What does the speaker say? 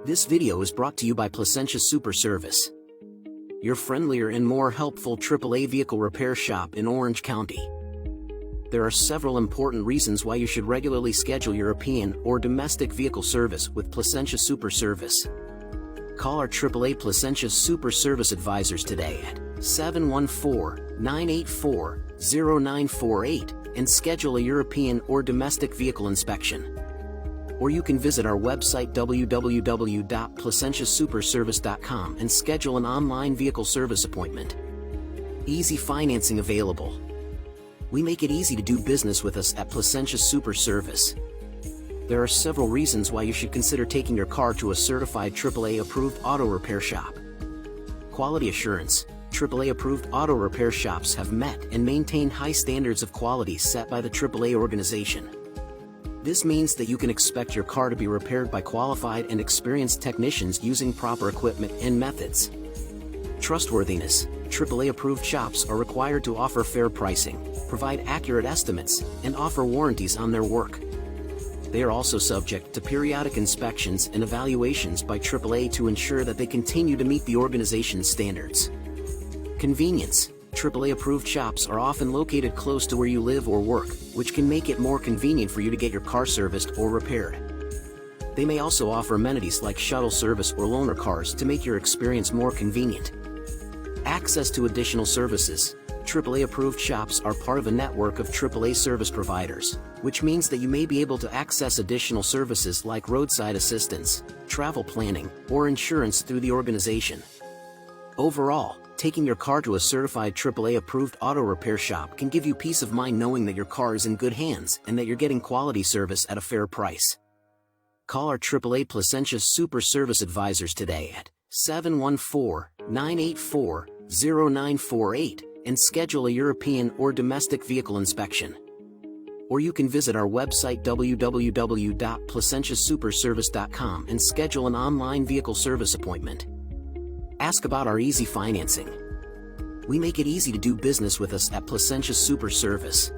This video is brought to you by Placentia Super Service, your friendlier and more helpful AAA vehicle repair shop in Orange County. There are several important reasons why you should regularly schedule European or domestic vehicle service with Placentia Super Service. Call our AAA Placentia Super Service advisors today at 714-984-0948 and schedule a European or domestic vehicle inspection. Or you can visit our website www.placentiasuperservice.com and schedule an online vehicle service appointment. Easy financing available. We make it easy to do business with us at Placentia Super Service. There are several reasons why you should consider taking your car to a certified AAA approved auto repair shop. Quality assurance. AAA approved auto repair shops have met and maintained high standards of quality set by the AAA organization. This means that you can expect your car to be repaired by qualified and experienced technicians using proper equipment and methods. Trustworthiness. AAA-approved shops are required to offer fair pricing, provide accurate estimates, and offer warranties on their work. They are also subject to periodic inspections and evaluations by AAA to ensure that they continue to meet the organization's standards. Convenience. AAA-approved shops are often located close to where you live or work, which can make it more convenient for you to get your car serviced or repaired. They may also offer amenities like shuttle service or loaner cars to make your experience more convenient. Access to additional services. AAA-approved shops are part of a network of AAA service providers, which means that you may be able to access additional services like roadside assistance, travel planning, or insurance through the organization. Overall, taking your car to a certified AAA-approved auto repair shop can give you peace of mind knowing that your car is in good hands and that you're getting quality service at a fair price. Call our AAA Placentia Super Service advisors today at 714-984-0948 and schedule a European or domestic vehicle inspection. Or you can visit our website www.placentiasuperservice.com and schedule an online vehicle service appointment. Ask about our easy financing. We make it easy to do business with us at Placentia Super Service.